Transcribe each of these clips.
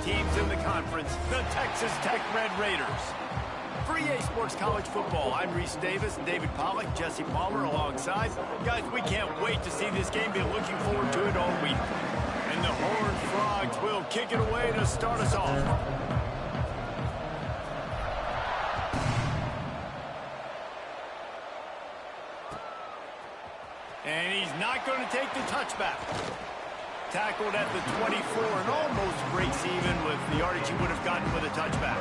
teams in the conference, the Texas Tech Red Raiders. For EA Sports College Football, I'm Reese Davis, David Pollack, Jesse Palmer alongside. Guys, we can't wait to see this game. Been looking forward to it all week. And the Horned Frogs will kick it away to start us off. And he's not going to take the touchback. Tackled at the 24 and almost breaks even with the yardage he would have gotten with a touchback.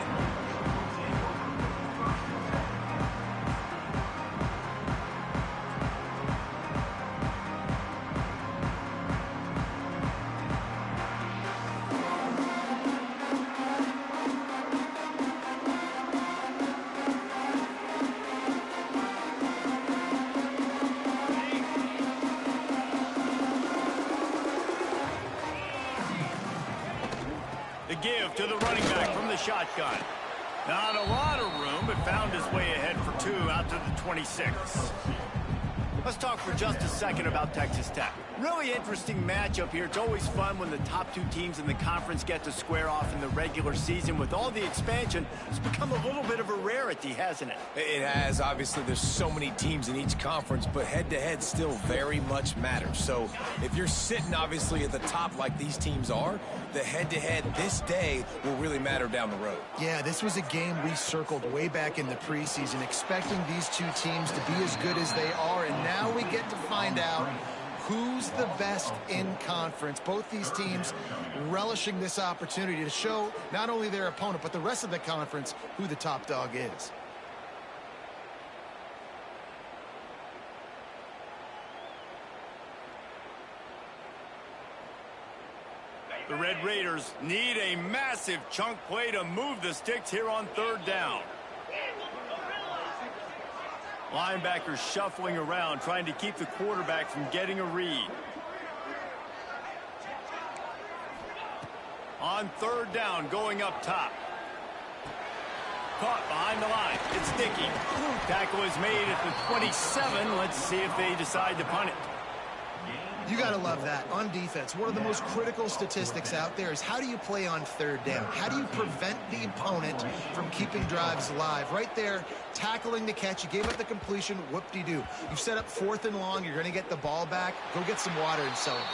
The give to the running back from the shotgun. Not a lot of room, but found his way ahead for two out to the 26. Let's talk for just a second about Texas Tech. Really interesting matchup here. It's always fun when the top two teams in the conference get to square off in the regular season. With all the expansion, it's become a little bit of a rarity, hasn't it? It has. Obviously, there's so many teams in each conference, but head-to-head still very much matters. So if you're sitting, obviously, at the top like these teams are, the head-to-head this day will really matter down the road. Yeah, this was a game we circled way back in the preseason, expecting these two teams to be as good as they are, and now we get to find out who's the best in conference. Both these teams relishing this opportunity to show not only their opponent, but the rest of the conference who the top dog is. The Red Raiders need a massive chunk play to move the sticks here on third down. Linebackers shuffling around, trying to keep the quarterback from getting a read. On third down, going up top. Caught behind the line. It's Dickey. Tackle is made at the 27. Let's see if they decide to punt it. You got to love that. On defense, one of the most critical statistics out there is how do you play on third down? How do you prevent the opponent from keeping drives alive? Right there, tackling the catch. You gave up the completion. Whoop-de-doo. You've set up fourth and long. You're going to get the ball back. Go get some water and celebrate.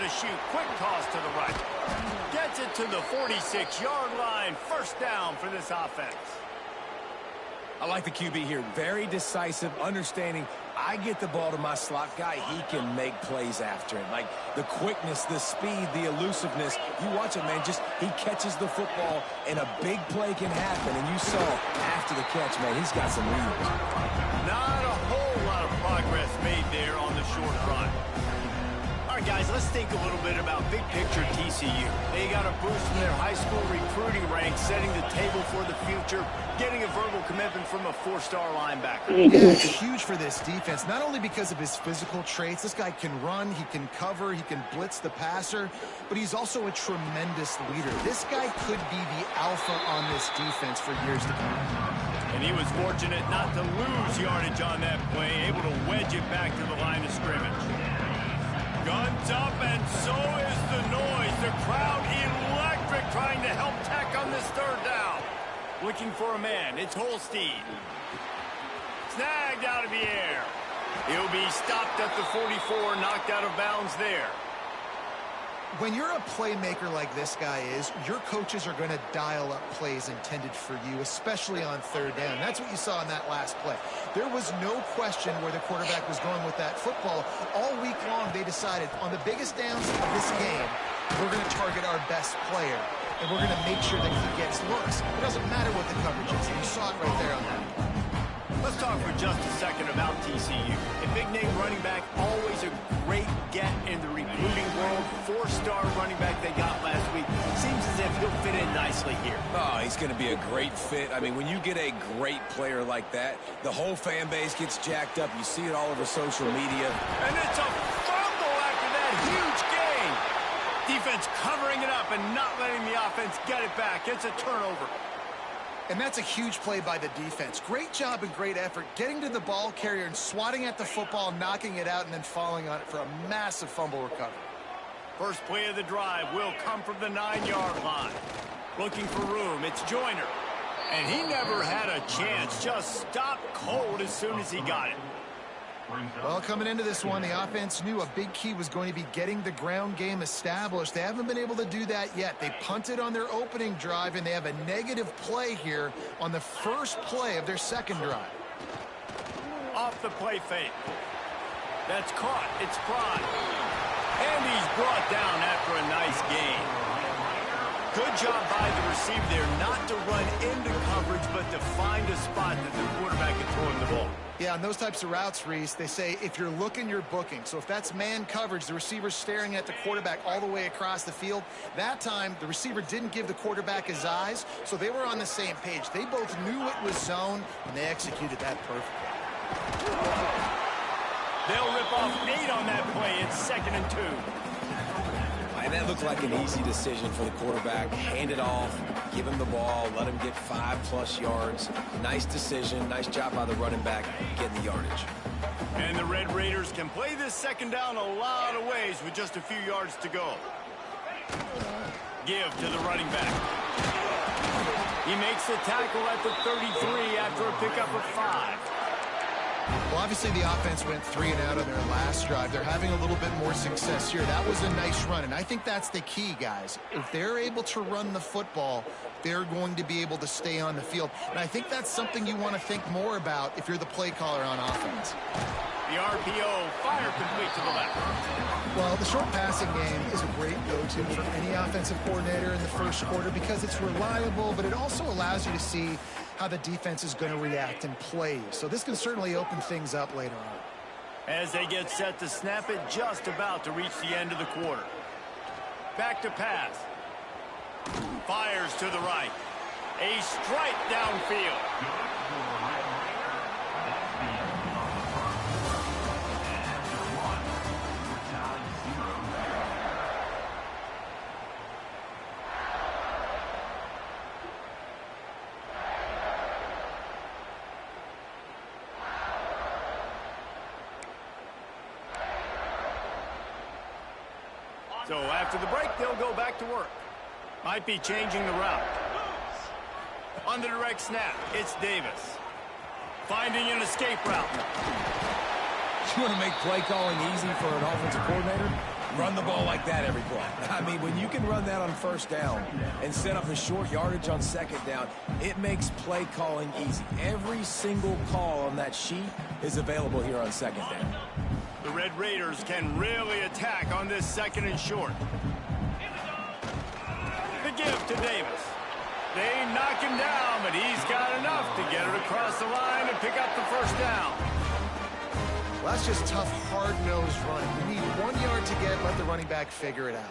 Shoot, quick toss to the right. Gets it to the 46-yard line. First down for this offense. I like the QB here. Very decisive, understanding I get the ball to my slot guy. He can make plays after it. Like the quickness, the speed, the elusiveness. You watch it, man. Just he catches the football and a big play can happen. And you saw after the catch, man, he's got some leads. Not a whole lot of progress made there on the short run. All right, guys, let's think a little bit about big picture TCU. They got a boost from their high school recruiting ranks, setting the table for the future, getting a verbal commitment from a four-star linebacker. Yeah, it's huge for this defense, not only because of his physical traits. This guy can run, he can cover, he can blitz the passer, but he's also a tremendous leader. This guy could be the alpha on this defense for years to come. And he was fortunate not to lose yardage on that play, able to wedge it back to the line of scrimmage. Guns up, and so is the noise. The crowd electric, trying to help Tech on this third down. Looking for a man. It's Holstein. Snagged out of the air. He'll be stopped at the 44, knocked out of bounds there. When you're a playmaker like this guy is, your coaches are going to dial up plays intended for you, especially on third down. That's what you saw in that last play. There was no question where the quarterback was going with that football. All week long, they decided on the biggest downs of this game, we're going to target our best player, and we're going to make sure that he gets looks. It doesn't matter what the coverage is. You saw it right there on that. Let's talk for just a second about TCU. A big-name running back, always a great get in the recruiting world. 4-star running back they got last week. Seems as if he'll fit in nicely here. Oh, he's going to be a great fit. I mean, when you get a great player like that, the whole fan base gets jacked up. You see it all over social media. And it's a fumble after that huge gain. Defense covering it up and not letting the offense get it back. It's a turnover. And that's a huge play by the defense. Great job and great effort getting to the ball carrier and swatting at the football, knocking it out, and then falling on it for a massive fumble recovery. First play of the drive will come from the 9-yard line. Looking for room, it's Joyner. And he never had a chance, just stopped cold as soon as he got it. Well, coming into this one, the offense knew a big key was going to be getting the ground game established. They haven't been able to do that yet. They punted on their opening drive, and they have a negative play here on the first play of their second drive. Off the play fake. That's caught. It's Prime. And he's brought down after a nice gain. Good job by the receiver there not to run into coverage, but to find a spot that the quarterback can throw him the ball. Yeah, on those types of routes, Reese, they say if you're looking, you're booking. So if that's man coverage, the receiver's staring at the quarterback all the way across the field. That time, the receiver didn't give the quarterback his eyes, so they were on the same page. They both knew it was zone, and they executed that perfectly. They'll rip off 8 on that play. It's 2nd and 2. And that looked like an easy decision for the quarterback. Hand it off, give him the ball, let him get 5+ yards. Nice decision, nice job by the running back getting the yardage. And the Red Raiders can play this second down a lot of ways with just a few yards to go. Give to the running back. He makes the tackle at the 33 after a pickup of 5. Well, obviously the offense went 3 and out on their last drive. They're having a little bit more success here. That was a nice run, and I think that's the key, guys. If they're able to run the football, they're going to be able to stay on the field. And I think that's something you want to think more about if you're the play caller on offense. The RPO, fire complete to the left. Well, the short passing game is a great go-to for any offensive coordinator in the first quarter because it's reliable, but it also allows you to see how the defense is going to react and play. So this can certainly open things up later on. As they get set to snap it, just about to reach the end of the quarter. Back to pass. Fires to the right. A strike downfield. So after the break, they'll go back to work. Might be changing the route. On the direct snap, it's Davis. Finding an escape route. You want to make play calling easy for an offensive coordinator? Run the ball like that every play. I mean, when you can run that on first down and set up a short yardage on second down, it makes play calling easy. Every single call on that sheet is available here on second down. The Red Raiders can really attack on this 2nd and short. The give to Davis. They knock him down, but he's got enough to get it across the line and pick up the first down. Well, that's just tough, hard-nosed running. You need 1 yard to get, let the running back figure it out.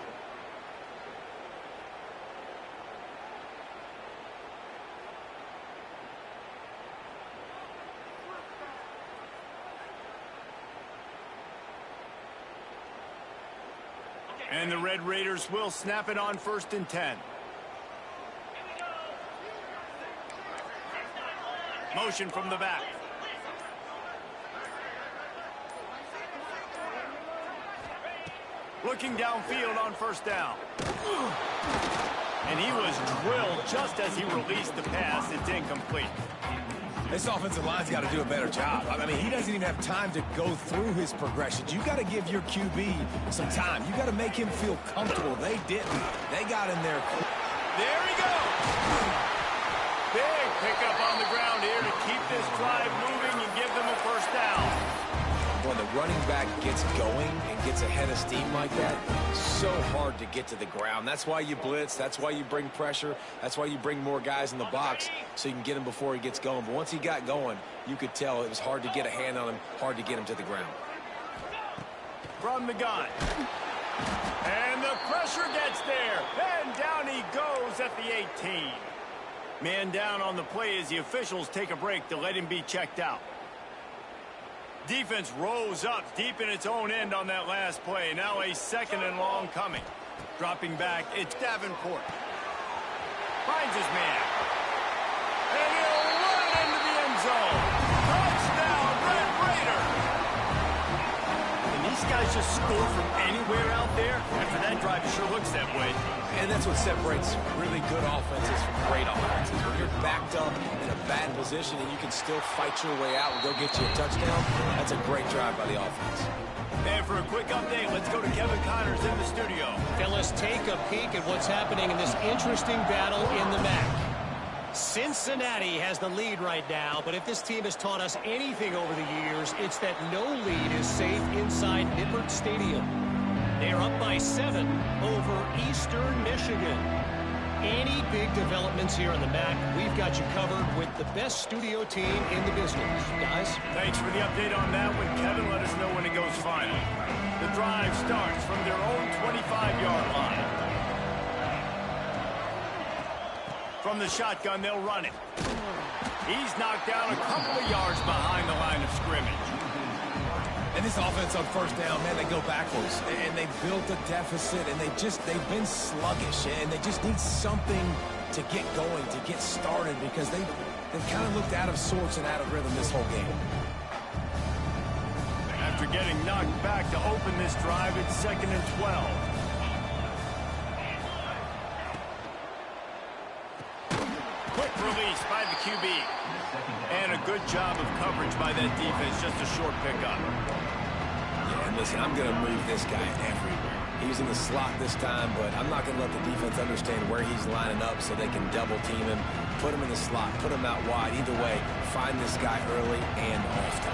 And the Red Raiders will snap it on 1st and 10. Motion from the back. Looking downfield on 1st down. And he was drilled just as he released the pass. It's incomplete. This offensive line's got to do a better job. I mean, he doesn't even have time to go through his progressions. You got to give your QB some time. You got to make him feel comfortable. They didn't. They got in there. There he goes. Big pickup on the ground here to keep this drive moving and give them a first down. Well, the running back gets going and gets ahead of steam like that, so hard to get to the ground. That's why you blitz. That's why you bring pressure. That's why you bring more guys in the box so you can get him before he gets going. But once he got going, you could tell it was hard to get a hand on him, hard to get him to the ground. From the gun. And the pressure gets there. And down he goes at the 18. Man down on the play as the officials take a break to let him be checked out. Defense rose up deep in its own end on that last play. Now a 2nd and long coming. Dropping back, it's Davenport. Finds his man. And he'll run it into the end zone. Touchdown, Red Raider. Can these guys just score from anywhere out there? After that drive, it sure looks that way. And that's what separates really good offenses from great offenses. When you're backed up in a bad position and you can still fight your way out and go get you a touchdown, that's a great drive by the offense. And for a quick update, let's go to Kevin Connors in the studio. Fellas, take a peek at what's happening in this interesting battle in the MAC. Cincinnati has the lead right now, but if this team has taught us anything over the years, it's that no lead is safe inside Nippert Stadium. They are up by 7 over Eastern Michigan. Any big developments here in the MAC, we've got you covered with the best studio team in the business. Guys? Thanks for the update on that one. Kevin, let us know when it goes final. The drive starts from their own 25-yard line. From the shotgun, they'll run it. He's knocked down a couple of yards behind the line of scrimmage. And this offense on first down, man, they go backwards. And they built a deficit, and they've been sluggish. And they just need something to get going, to get started, because they've kind of looked out of sorts and out of rhythm this whole game. After getting knocked back to open this drive, it's 2nd and 12. Quick release by the QB. And a good job of coverage by that defense, just a short pickup. Yeah, and listen, I'm going to move this guy everywhere. He's in the slot this time, but I'm not going to let the defense understand where he's lining up so they can double team him, put him in the slot, put him out wide. Either way, find this guy early and often.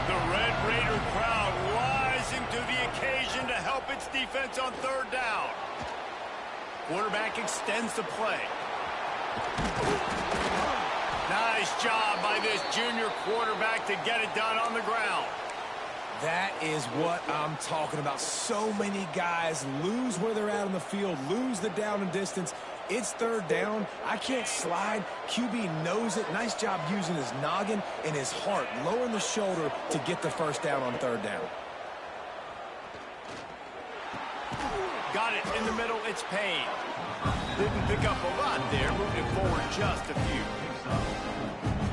The Red Raider crowd rising to the occasion to help its defense on 3rd down. Quarterback extends the play. Nice job by this junior quarterback to get it done on the ground. That is what I'm talking about. So many guys lose where they're at on the field, lose the down and distance. It's 3rd down. I can't slide. QB knows it. Nice job using his noggin and his heart, lowering the shoulder to get the 1st down on 3rd down. Got it in the middle. It's Payne. Didn't pick up a lot there. Moved it forward just a few.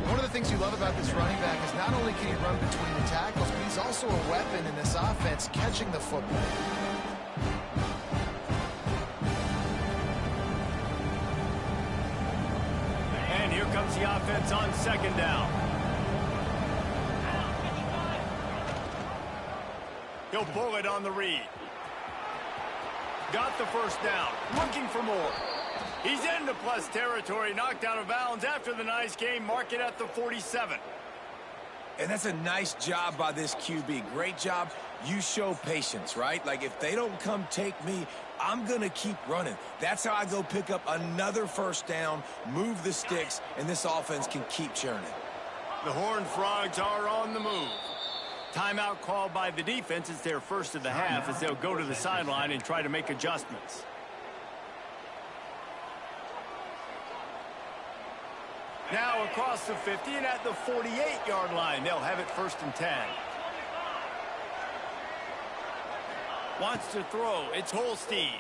One of the things you love about this running back is not only can he run between the tackles, but he's also a weapon in this offense, catching the football. And here comes the offense on 2nd down. He'll pull it on the read. Got the 1st down. Looking for more. He's into plus territory, knocked out of bounds after the nice game. Mark it at the 47. And that's a nice job by this QB. Great job. You show patience, right? Like, if they don't come take me, I'm going to keep running. That's how I go pick up another 1st down, move the sticks, and this offense can keep churning. The Horned Frogs are on the move. Timeout called by the defense. It's their first of the half as they'll go to the sideline and try to make adjustments. Now across the 50 and at the 48-yard line. They'll have it 1st and 10. Wants to throw. It's Holstein.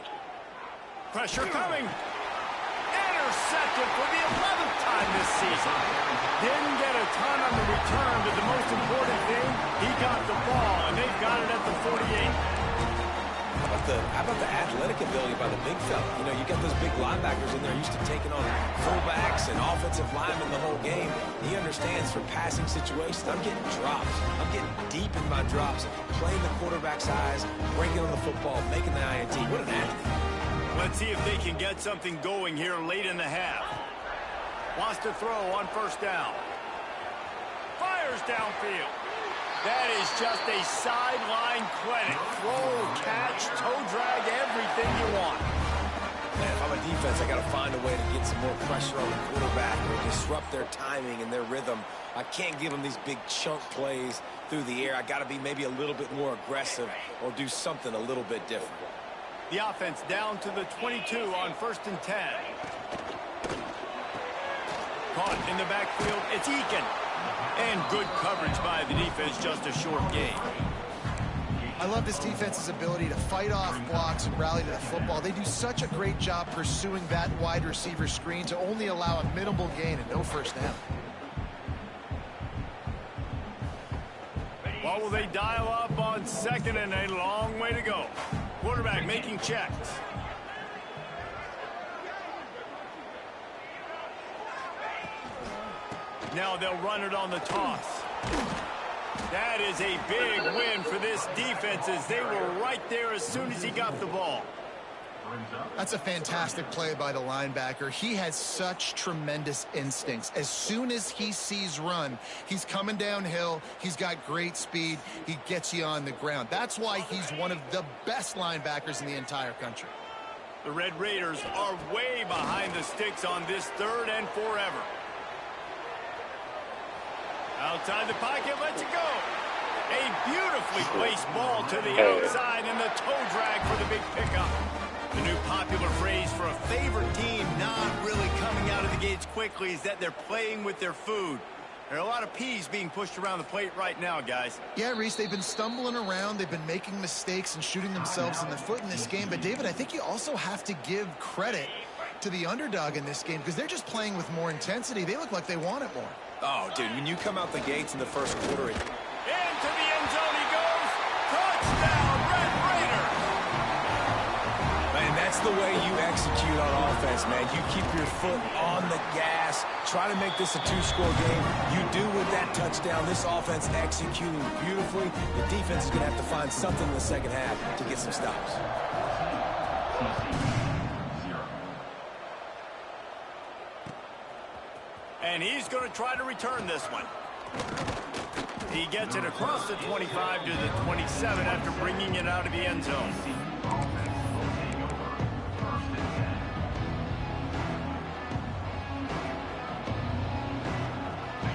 Pressure coming. Intercepted for the 11th time this season. Didn't get a ton on the return, but the most important thing, he got the ball, and they've got it at the 48. How about the athletic ability by the big fella? You know, you got those big linebackers in there used to taking on fullbacks and offensive linemen the whole game. He understands for passing situations. I'm getting drops. I'm getting deep in my drops, playing the quarterback's eyes, breaking on the football, making the INT. What an athlete. Let's see if they can get something going here late in the half. Wants to throw on 1st down. Fires downfield. That is just a sideline clinic. Throw, catch, toe drag, everything you want. Man, if I'm a defense, I got to find a way to get some more pressure on the quarterback or disrupt their timing and their rhythm. I can't give them these big chunk plays through the air. I got to be maybe a little bit more aggressive or do something a little bit different. The offense down to the 22 on 1st and 10. Caught in the backfield, it's Eakin. And good coverage by the defense, just a short gain. I love this defense's ability to fight off blocks and rally to the football. They do such a great job pursuing that wide receiver screen to only allow a minimal gain and no first down. What will they dial up on 2nd and a long way to go? Quarterback making checks. Now they'll run it on the toss. That is a big win for this defense as they were right there as soon as he got the ball. That's a fantastic play by the linebacker. He has such tremendous instincts. As soon as he sees run, he's coming downhill. He's got great speed. He gets you on the ground. That's why he's one of the best linebackers in the entire country. The Red Raiders are way behind the sticks on this 3rd and forever. Outside the pocket, lets it go. A beautifully placed ball to the outside and the toe drag for the big pickup. The new popular phrase for a favorite team not really coming out of the gates quickly is that they're playing with their food. There are a lot of peas being pushed around the plate right now, guys. Yeah, Reese, they've been stumbling around. They've been making mistakes and shooting themselves in the foot in this game. But, David, I think you also have to give credit to the underdog in this game because they're just playing with more intensity. They look like they want it more. Oh, dude, when you come out the gates in the first quarter... Into the end zone he goes. Touchdown, Red Raiders. Man, that's the way you execute on offense, man. You keep your foot on the gas. Try to make this a 2-score game. You do with that touchdown. This offense executing beautifully. The defense is going to have to find something in the second half to get some stops. And he's going to try to return this one. He gets it across the 25 to the 27 after bringing it out of the end zone.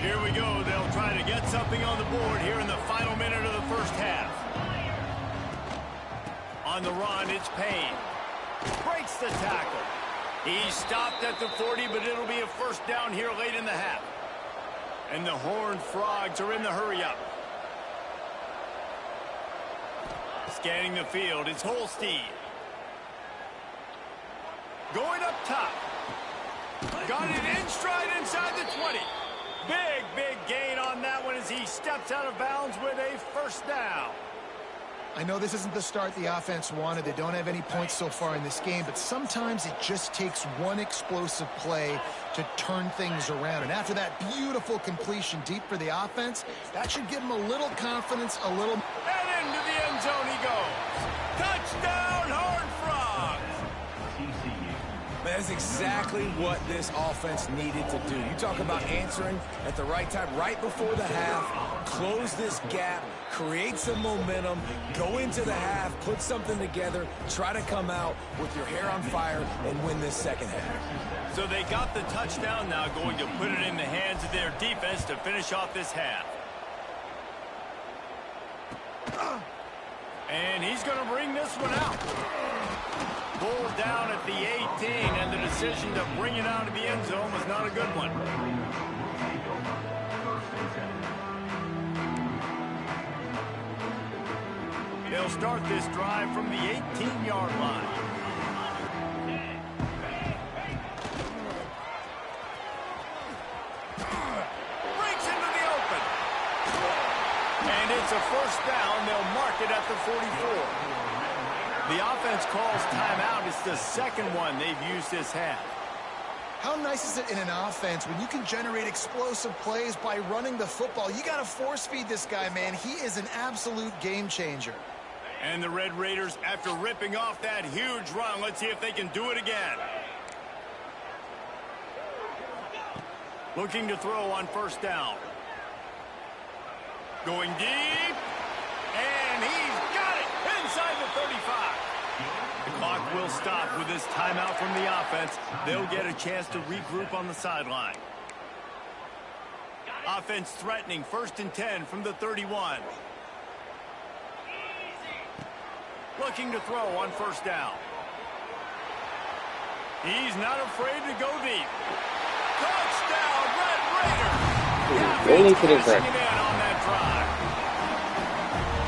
Here we go. They'll try to get something on the board here in the final minute of the first half. On the run, it's Payne. Breaks the tackle. He stopped at the 40, but it'll be a first down here late in the half. And the Horned Frogs are in the hurry-up. Scanning the field, it's Holstein. Going up top. Got it in stride inside the 20. Big gain on that one as he steps out of bounds with a first down. I know this isn't the start the offense wanted. They don't have any points so far in this game, but sometimes it just takes one explosive play to turn things around. And after that beautiful completion deep for the offense, that should give them a little confidence, a little... And into the end zone he goes. Touchdown, Horned Frogs! That's exactly what this offense needed to do. You talk about answering at the right time, right before the half, close this gap, create some momentum, go into the half, put something together, try to come out with your hair on fire and win this second half. So they got the touchdown, now going to put it in the hands of their defense to finish off this half. And he's going to bring this one out. Pulled down at the 18, and the decision to bring it out of the end zone was not a good one. They'll start this drive from the 18-yard line. Breaks into the open. And it's a first down. They'll mark it at the 44. The offense calls timeout. It's the second one they've used this half. How nice is it in an offense when you can generate explosive plays by running the football? You got to force feed this guy, man. He is an absolute game changer. And the Red Raiders, after ripping off that huge run, let's see if they can do it again. Looking to throw on first down. Going deep. And he's got it inside the 35. The clock will stop with this timeout from the offense. They'll get a chance to regroup on the sideline. Offense threatening, 1st and 10 from the 31. Looking to throw on 1st down. He's not afraid to go deep. Touchdown, Red Raiders! Rolling for the Cashing it in on that drive.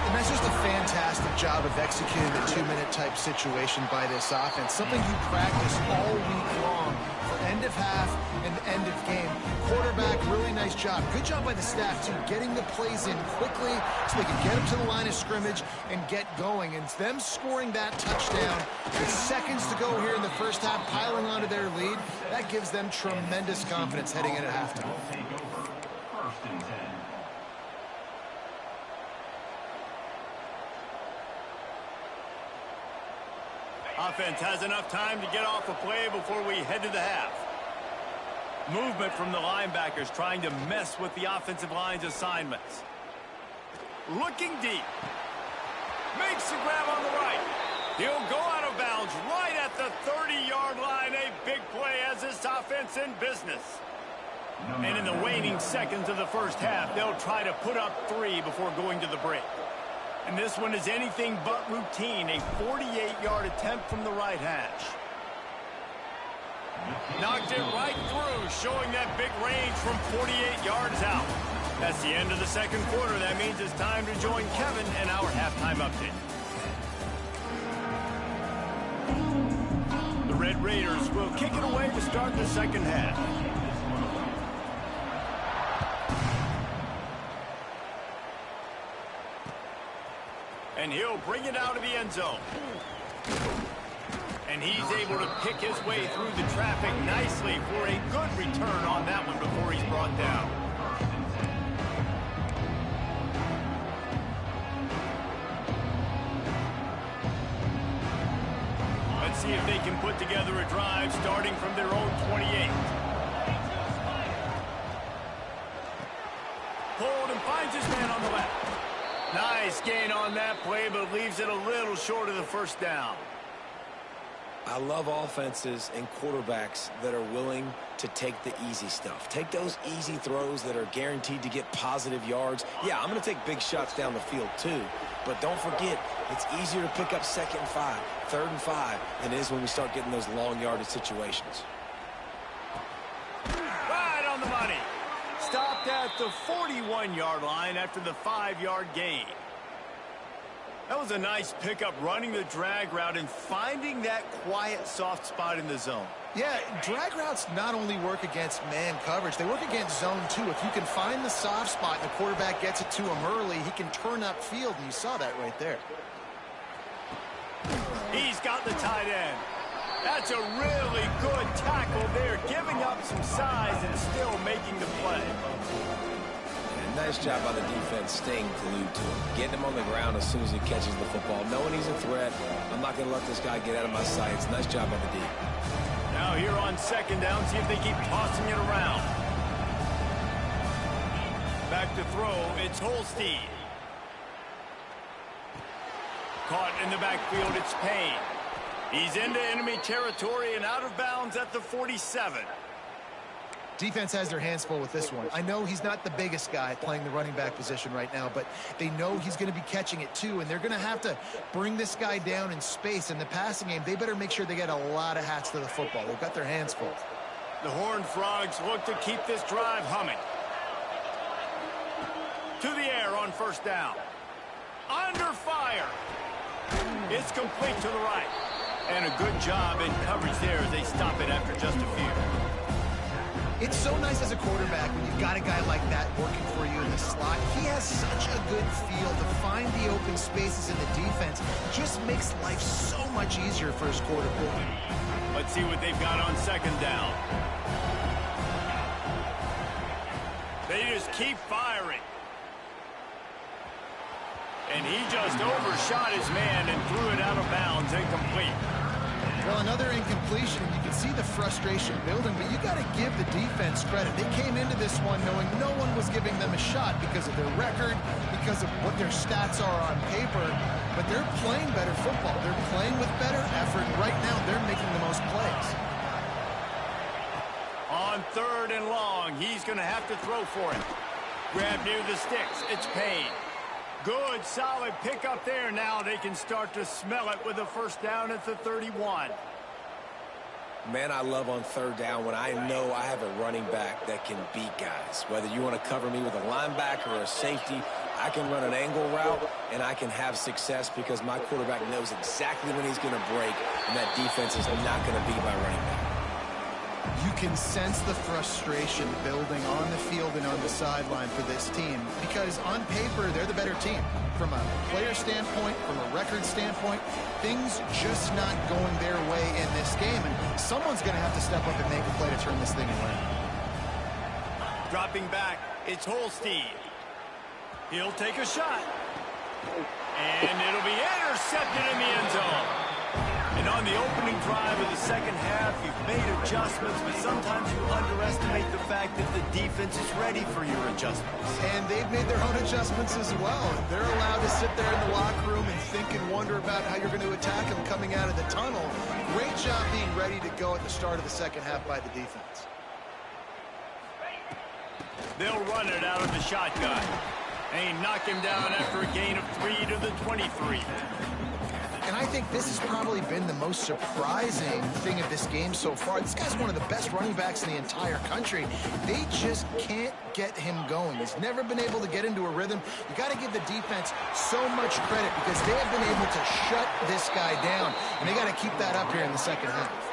And that's just a fantastic job of executing a 2-minute type situation by this offense. Something you practice all week long for end of half and end of game. Quarterback, really nice job. Good job by the staff, too, getting the plays in quickly so they can get them to the line of scrimmage and get going. And them scoring that touchdown with seconds to go here in the first half, piling onto their lead, that gives them tremendous confidence heading in at halftime. Offense has enough time to get off a play before we head to the half. Movement from the linebackers trying to mess with the offensive line's assignments. Looking deep. Makes the grab on the right. He'll go out of bounds right at the 30-yard line. A big play as this offense in business. And in the waning seconds of the first half, they'll try to put up 3 before going to the break. And this one is anything but routine. A 48-yard attempt from the right hash. Knocked it right through, showing that big range from 48 yards out. That's the end of the second quarter. That means it's time to join Kevin and our halftime update. The Red Raiders will kick it away to start the second half. And he'll bring it out of the end zone. And he's able to pick his way through the traffic nicely for a good return on that one before he's brought down. Let's see if they can put together a drive starting from their own 28. Pulled and finds his man on the left. Nice gain on that play, but leaves it a little short of the first down. I love offenses and quarterbacks that are willing to take the easy stuff. Take those easy throws that are guaranteed to get positive yards. Yeah, I'm going to take big shots down the field too, but don't forget, it's easier to pick up 2nd and 5, 3rd and 5 than it is when we start getting those long yardage situations. Right on the money. Stopped at the 41-yard line after the 5-yard gain. That was a nice pickup, running the drag route and finding that quiet, soft spot in the zone. Yeah, drag routes not only work against man coverage, they work against zone too. If you can find the soft spot and the quarterback gets it to him early, he can turn upfield, and you saw that right there. He's got the tight end. That's a really good tackle there, giving up some size and still making the play. And nice job by the defense staying glued to him, getting him on the ground as soon as he catches the football, knowing he's a threat. I'm not going to let this guy get out of my sights. Nice job by the D. Now here on 2nd down, see if they keep tossing it around. Back to throw, it's Holstein. Caught in the backfield, it's Payne. He's into enemy territory and out of bounds at the 47. Defense has their hands full with this one. I know he's not the biggest guy playing the running back position right now, but they know he's going to be catching it too, and they're going to have to bring this guy down in space. In the passing game, they better make sure they get a lot of hats to the football. They've got their hands full. The Horned Frogs look to keep this drive humming. To the air on 1st down. Under fire. It's complete to the right. And a good job in coverage there as they stop it after just a few. It's so nice as a quarterback when you've got a guy like that working for you in the slot. He has such a good feel to find the open spaces in the defense. Just makes life so much easier for his quarterback. Let's see what they've got on 2nd down. They just keep firing. And he just overshot his man and threw it out of bounds, incomplete. Well, another incompletion. You can see the frustration building, but you got to give the defense credit. They came into this one knowing no one was giving them a shot because of their record, because of what their stats are on paper, but they're playing better football. They're playing with better effort. Right now, they're making the most plays. On 3rd and long, he's going to have to throw for it. Grab near the sticks. It's Payne. Good, solid pickup there. Now they can start to smell it with a first down at the 31. Man, I love on 3rd down when I know I have a running back that can beat guys. Whether you want to cover me with a linebacker or a safety, I can run an angle route, and I can have success because my quarterback knows exactly when he's going to break, and that defense is not going to beat my running back. You can sense the frustration building on the field and on the sideline for this team because on paper, they're the better team. From a player standpoint, from a record standpoint, things just not going their way in this game. And someone's going to have to step up and make a play to turn this thing around. Dropping back, it's Holstein. He'll take a shot. And it'll be intercepted in the end zone. And on the opening drive of the second half, you've made adjustments, but sometimes you underestimate the fact that the defense is ready for your adjustments. And they've made their own adjustments as well. They're allowed to sit there in the locker room and think and wonder about how you're going to attack them coming out of the tunnel. Great job being ready to go at the start of the second half by the defense. They'll run it out of the shotgun. They knock him down after a gain of 3 to the 23. And I think this has probably been the most surprising thing of this game so far. This guy's one of the best running backs in the entire country. They just can't get him going. He's never been able to get into a rhythm. You got to give the defense so much credit because they have been able to shut this guy down. And they got to keep that up here in the second half.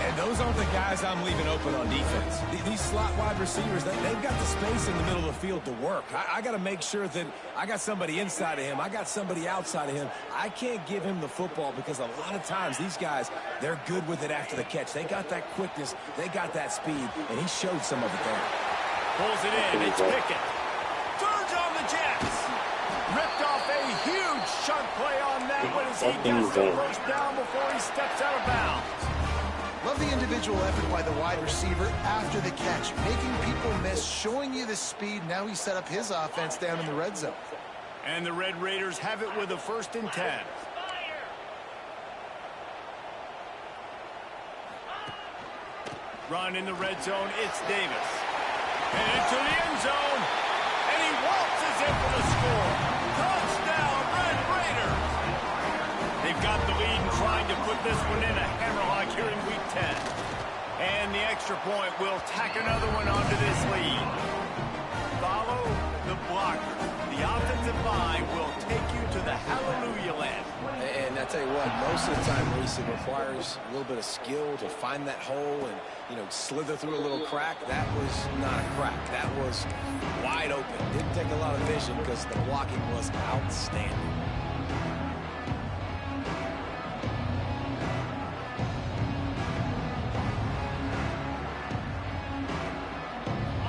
And those aren't the guys I'm leaving open on defense. These slot wide receivers, they've got the space in the middle of the field to work. I got to make sure that I got somebody inside of him. I got somebody outside of him. I can't give him the football because a lot of times these guys, they're good with it after the catch. They got that quickness. They got that speed, and he showed some of it there. Pulls it in. It's Pickett. Thirds on the Jets. Ripped off a huge sharp play on that one as he gets the first down before he steps out of bounds. Love the individual effort by the wide receiver after the catch, making people miss, showing you the speed. Now he set up his offense down in the red zone. And the Red Raiders have it with a 1st and 10. Run in the red zone, it's Davis. And into the end zone, and he waltzes in for the score. Touchdown, Red Raiders! They've got the lead and trying to put this one in a hammerlock here in Week 10. And the extra point will tack another one onto this lead. Follow the blocker. The offensive line will take you to the hallelujah land. And I tell you what, most of the time, Reese, it requires a little bit of skill to find that hole and, slither through a little crack. That was not a crack. That was wide open. Didn't take a lot of vision because the blocking was outstanding.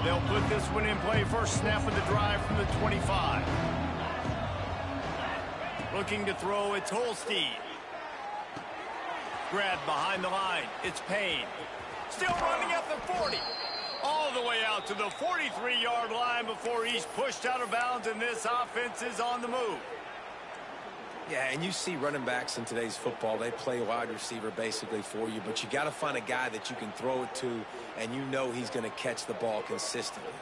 They'll put this one in play. First snap of the drive from the 25. Looking to throw, it's Holstein. Grabbed behind the line, it's Payne. Still running at the 40. All the way out to the 43-yard line before he's pushed out of bounds, and this offense is on the move. Yeah, and you see running backs in today's football, they play wide receiver basically for you, but you got to find a guy that you can throw it to, and you know he's going to catch the ball consistently.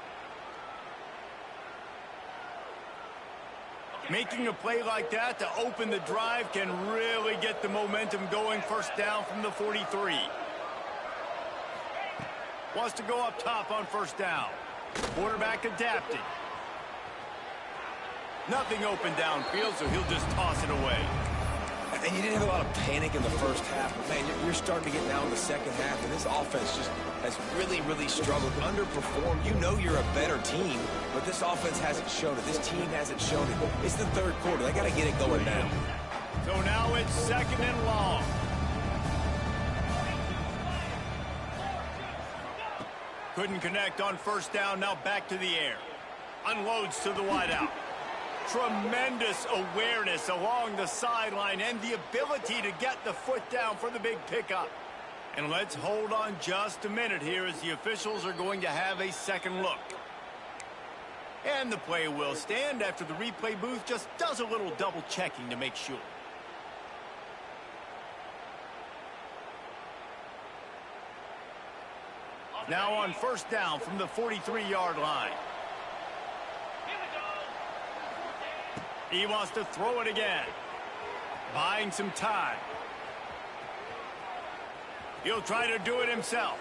Making a play like that to open the drive can really get the momentum going. First down from the 43. Wants to go up top on first down. Quarterback adapting. Nothing open downfield, so he'll just toss it away. And you didn't have a lot of panic in the first half, but man, you're starting to get down in the second half, and this offense just has really, really struggled, underperformed. You know you're a better team, but this offense hasn't shown it. This team hasn't shown it. It's the third quarter. They got to get it going now. So now it's 2nd and long. Couldn't connect on first down. Now back to the air. Unloads to the wideout. tremendous awareness along the sideline and the ability to get the foot down for the big pickup. And let's hold on just a minute here as the officials are going to have a second look. And the play will stand after the replay booth just does a little double checking to make sure. Now on first down from the 43-yard line. He wants to throw it again. Buying some time. He'll try to do it himself.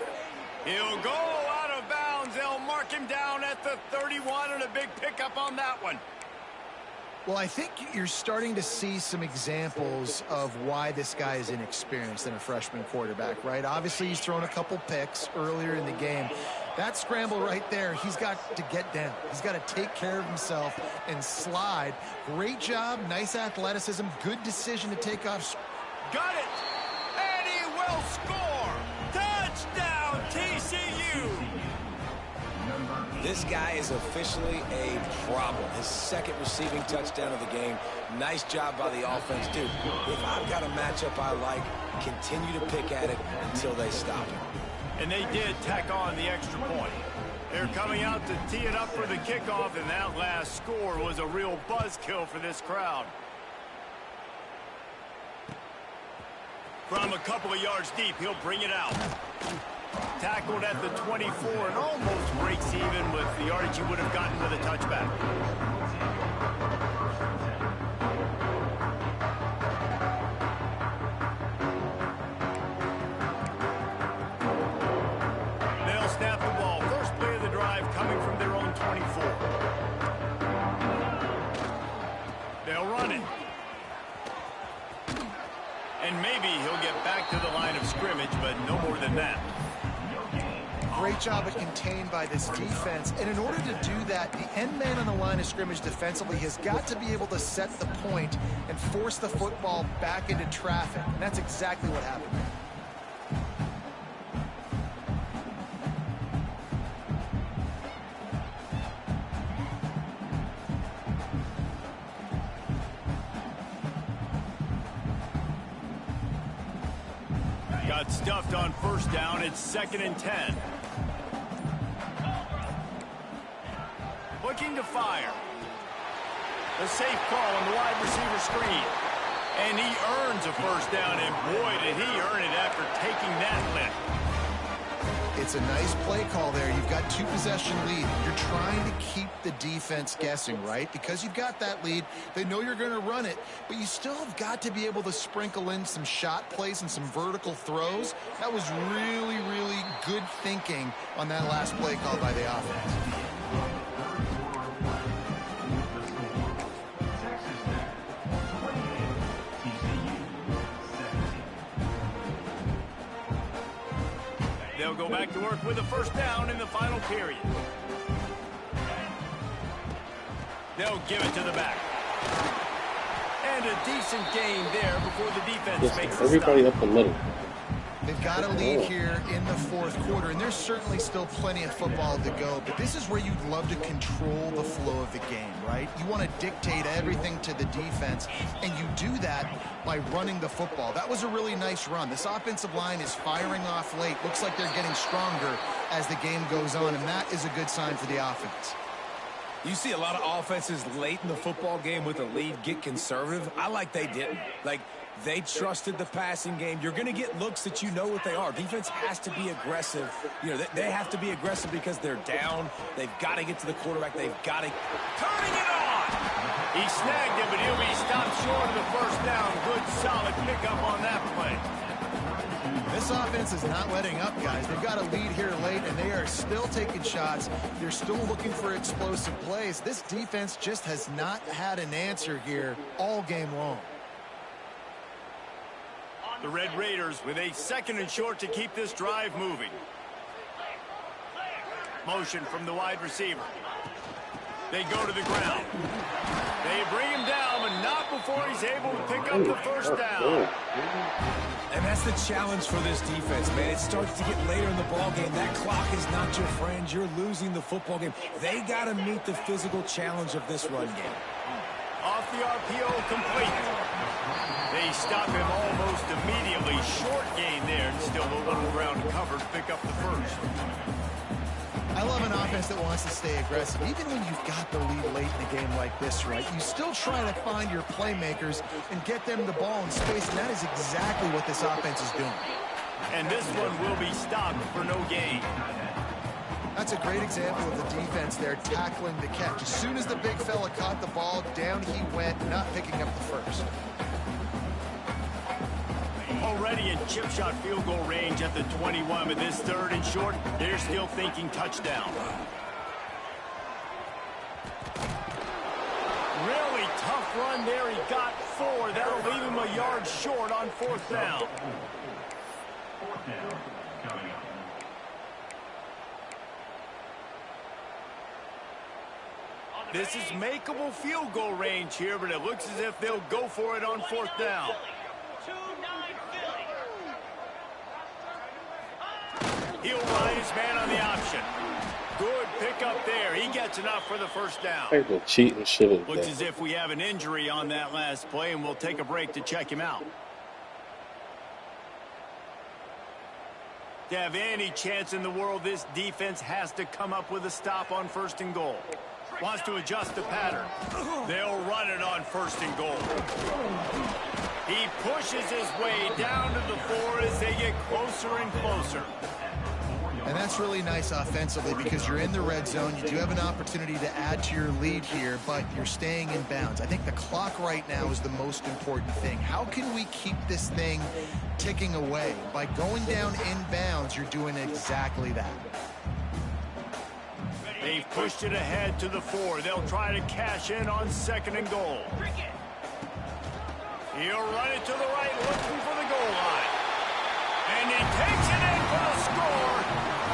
He'll go out of bounds. They'll mark him down at the 31 and a big pickup on that one. Well, I think you're starting to see some examples of why this guy is inexperienced in a freshman quarterback, right? Obviously, he's thrown a couple picks earlier in the game. That scramble right there, he's got to get down. He's got to take care of himself and slide. Great job, nice athleticism, good decision to take off. Got it! And he will score! Touchdown, TCU! This guy is officially a problem. His second receiving touchdown of the game. Nice job by the offense. Dude, if I've got a matchup I like, continue to pick at it until they stop him. And they did tack on the extra point. They're coming out to tee it up for the kickoff, and that last score was a real buzzkill for this crowd. From a couple of yards deep, he'll bring it out. Tackled at the 24 and almost breaks even with the yardage he would have gotten with a touchback. They'll snap the ball. First play of the drive coming from their own 24. They'll run it. And maybe he'll get back to the line of scrimmage, but no more than that. Great job at contained by this defense. And in order to do that, the end man on the line of scrimmage defensively has got to be able to set the point and force the football back into traffic. And that's exactly what happened. Got stuffed on first down. It's 2nd and 10. Looking to fire. The safe call on the wide receiver screen. And he earns a first down, and boy, did he earn it after taking that lift. It's a nice play call there. You've got 2-possession lead. You're trying to keep the defense guessing, right? Because you've got that lead, they know you're going to run it, but you still have got to be able to sprinkle in some shot plays and some vertical throws. That was really, really good thinking on that last play call by the offense. They'll go back to work with a first down in the final period. They'll give it to the back. And a decent gain there before the defense makes the everybody stop. up the middle. They've got a lead here in the fourth quarter, and there's certainly still plenty of football to go, but this is where you'd love to control the flow of the game, right? You want to dictate everything to the defense, and you do that by running the football. That was a really nice run. This offensive line is firing off late. Looks like they're getting stronger as the game goes on, and that is a good sign for the offense. You see a lot of offenses late in the football game with a lead get conservative. I like they didn't. Like, they trusted the passing game. You're going to get looks that you know what they are. Defense has to be aggressive. You know, they have to be aggressive because they're down. They've got to get to the quarterback. They've got to. Turning it on! He snagged it, but he'll be stopped short of the first down. Good, solid pickup on that play. This offense is not letting up, guys. They've got a lead here late, and they are still taking shots. They're still looking for explosive plays. This defense just has not had an answer here all game long. The Red Raiders with a 2nd and short to keep this drive moving. Motion from the wide receiver. They go to the ground. They bring him down, but not before he's able to pick up the first down. And that's the challenge for this defense, man. It starts to get later in the ball game. That clock is not your friend. You're losing the football game. They got to meet the physical challenge of this run game. Off the RPO, complete. They stop him almost immediately. Short gain there, and still a little ground covered to pick up the first. I love an offense that wants to stay aggressive. Even when you've got the lead late in a game like this, right, you still try to find your playmakers and get them the ball in space, and that is exactly what this offense is doing. And this one will be stopped for no gain. That's a great example of the defense there tackling the catch. As soon as the big fella caught the ball, down he went, not picking up the first. Already in chip shot field goal range at the 21 with this 3rd and short. They're still thinking touchdown. Really tough run there. He got 4. That'll leave him a yard short on 4th down. This is makeable field goal range here, but it looks as if they'll go for it on 4th down. He'll ride his man on the option. Good pick up there. He gets enough for the first down. The cheating shit. Looks as if we have an injury on that last play, and we'll take a break to check him out. To have any chance in the world, this defense has to come up with a stop on 1st and goal. Wants to adjust the pattern. They'll run it on 1st and goal. He pushes his way down to the 4 as they get closer and closer. And that's really nice offensively because you're in the red zone. You do have an opportunity to add to your lead here, but you're staying in bounds. I think the clock right now is the most important thing. How can we keep this thing ticking away? By going down in bounds, you're doing exactly that. They've pushed it ahead to the 4. They'll try to cash in on 2nd and goal. He'll run it to the right, looking for the goal line. And he takes it in for the score.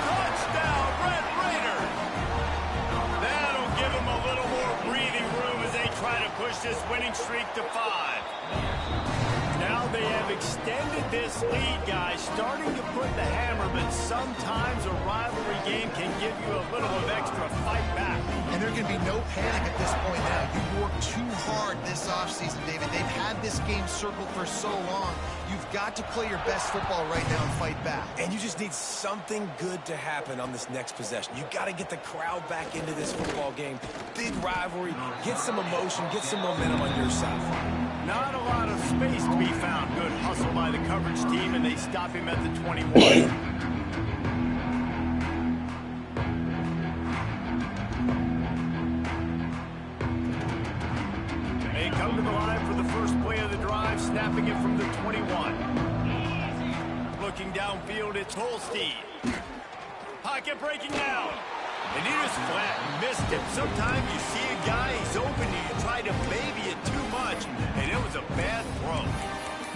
Touchdown, Red Raider. That'll give him a little more breathing room as they try to push this winning streak to 5. Now they have extended this lead, guys, starting to put the hammer, but sometimes a rivalry game can give you a little of extra fight back. And there can be no panic at this point now. You worked too hard this offseason, David. They've had this game circled for so long. You've got to play your best football right now and fight back. And you just need something good to happen on this next possession. You got to get the crowd back into this football game. Big rivalry. Get some emotion. Get some momentum on your side. Not a lot of space to be found. Good hustle by the coverage team, and they stop him at the 21. Come to the line for the first play of the drive, snapping it from the 21. Looking downfield, it's Holstein. Pocket breaking down. And he just flat missed him. Sometimes you see a guy, he's open, and you try to baby it too much, and it was a bad throw.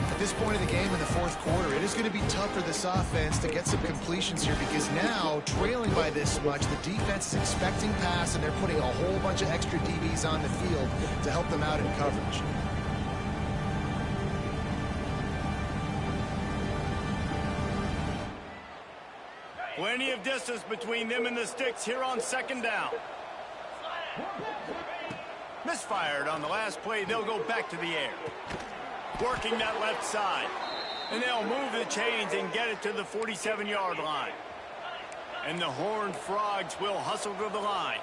At this point of the game in the 4th quarter, it is going to be tough for this offense to get some completions here because now, trailing by this much, the defense is expecting pass, and they're putting a whole bunch of extra DBs on the field to help them out in coverage. Plenty of distance between them and the sticks here on 2nd down. Misfired on the last play. They'll go back to the air. Working that left side. And they'll move the chains and get it to the 47-yard line. And the Horned Frogs will hustle to the line.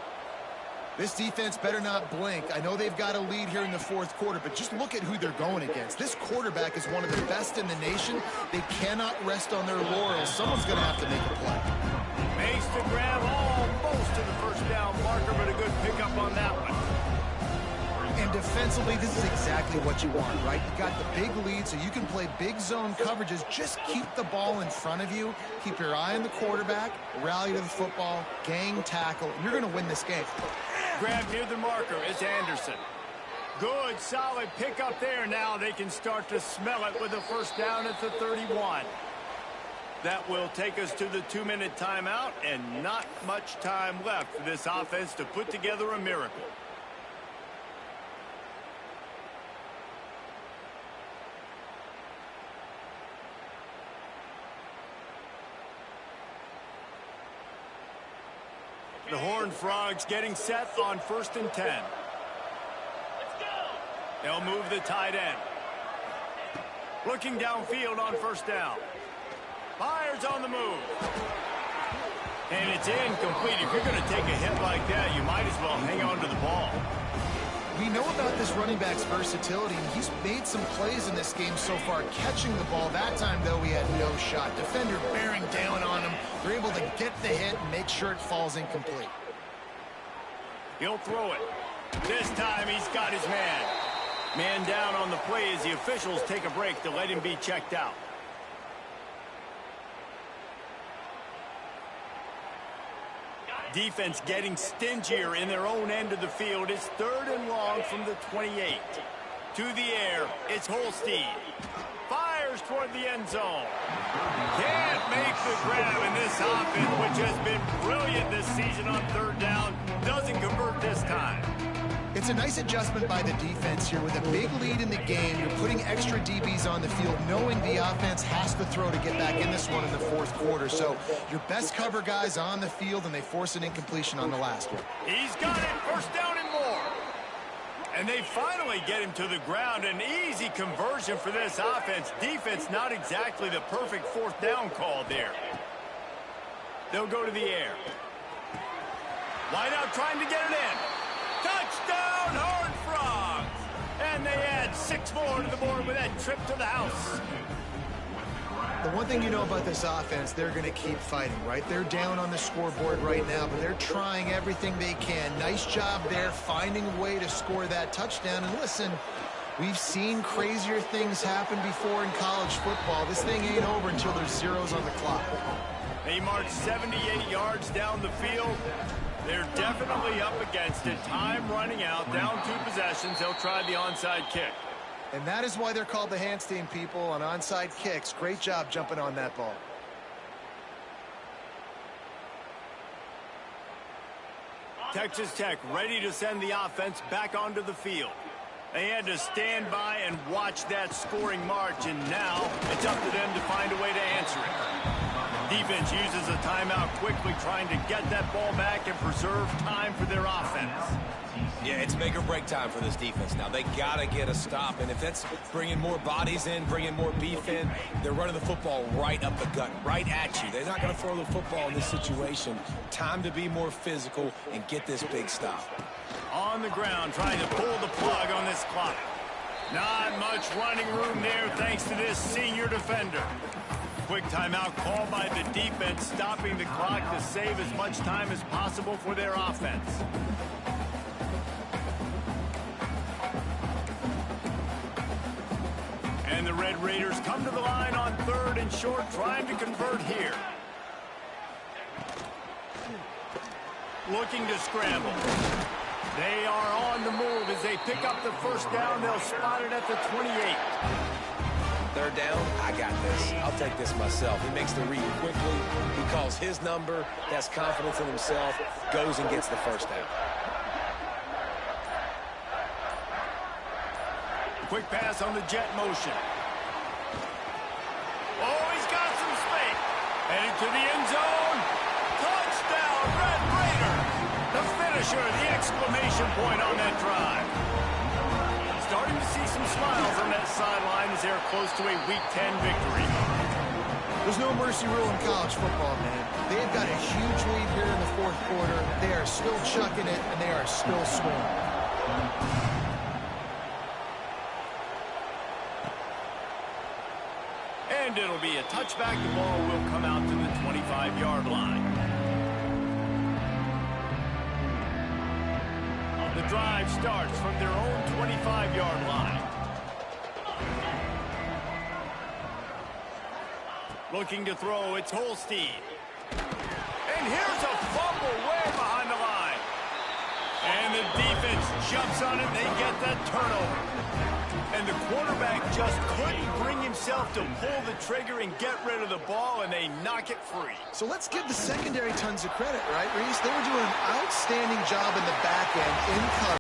This defense better not blink. I know they've got a lead here in the 4th quarter, but just look at who they're going against. This quarterback is one of the best in the nation. They cannot rest on their laurels. Someone's going to have to make a play. Makes the grab almost to the first down marker, but a good pickup on that one. And defensively, this is exactly what you want, right? You've got the big lead, so you can play big zone coverages. Just keep the ball in front of you. Keep your eye on the quarterback. Rally to the football. Gang tackle. And you're going to win this game. Grab near the marker. It's Anderson. Good, solid pickup there. Now they can start to smell it with a first down at the 31. That will take us to the 2-minute timeout, and not much time left for this offense to put together a miracle. The Horned Frogs getting set on 1st and 10. They'll move the tight end. Looking downfield on first down. Fires on the move. And it's incomplete. If you're going to take a hit like that, you might as well hang on to the ball. We know about this running back's versatility, and he's made some plays in this game so far catching the ball. That time, though, he had no shot. Defender bearing down on him. They're able to get the hit and make sure it falls incomplete. He'll throw it. This time, he's got his man. Man down on the play as the officials take a break to let him be checked out. Defense getting stingier in their own end of the field. It's 3rd and long from the 28. To the air, it's Holstein. Fires toward the end zone. Can't make the grab, in this offense, which has been brilliant this season on 3rd down, doesn't convert this time. It's a nice adjustment by the defense here. With a big lead in the game, you're putting extra DBs on the field, knowing the offense has to throw to get back in this one in the 4th quarter. So your best cover guys on the field, and they force an incompletion on the last one. He's got it. 1st down and more. And they finally get him to the ground. An easy conversion for this offense. Defense not exactly the perfect 4th down call there. They'll go to the air. Wide out trying to get it in. Touchdown, Horned Frogs! And they add 6 more to the board with that trip to the house. The one thing you know about this offense, they're going to keep fighting, right? They're down on the scoreboard right now, but they're trying everything they can. Nice job there, finding a way to score that touchdown. And listen, we've seen crazier things happen before in college football. This thing ain't over until there's zeros on the clock. They march 78 yards down the field. They're definitely up against it. Time running out, down 2 possessions. They'll try the onside kick. And that is why they're called the Handstein people on onside kicks. Great job jumping on that ball. Texas Tech ready to send the offense back onto the field. They had to stand by and watch that scoring march, and now it's up to them to find a way to answer it. Defense uses a timeout quickly, trying to get that ball back and preserve time for their offense. Yeah, it's make or break time for this defense now. They got to get a stop, and if that's bringing more bodies in, bringing more beef in, they're running the football right up the gut, right at you. They're not going to throw the football in this situation. Time to be more physical and get this big stop. On the ground, trying to pull the plug on this clock. Not much running room there thanks to this senior defender. Quick timeout called by the defense, stopping the clock to save as much time as possible for their offense. And the Red Raiders come to the line on 3rd and short, trying to convert here. Looking to scramble. They are on the move as they pick up the 1st down. They'll spot it at the 28. 3rd down, I got this. I'll take this myself. He makes the read quickly. He calls his number, has confidence in himself, goes and gets the 1st down. Quick pass on the jet motion. Oh, he's got some space. Headed to the end zone. Touchdown, Red Raiders. The finisher, the exclamation point on that drive. Starting to see some smiles on that sideline as they're close to a Week 10 victory. There's no mercy rule in college football, man. They've got a huge lead here in the 4th quarter. They are still chucking it, and they are still scoring. And it'll be a touchback. The ball will come out to the 25-yard line. The drive starts from their own 25-yard line. Looking to throw, it's Holstein. And here's a fumble way behind the line. And the defense jumps on it. They get that turnover. And the quarterback just couldn't bring himself to pull the trigger and get rid of the ball, and they knock it free. So let's give the secondary tons of credit, right, Reese? They were doing an outstanding job in the back end in coverage.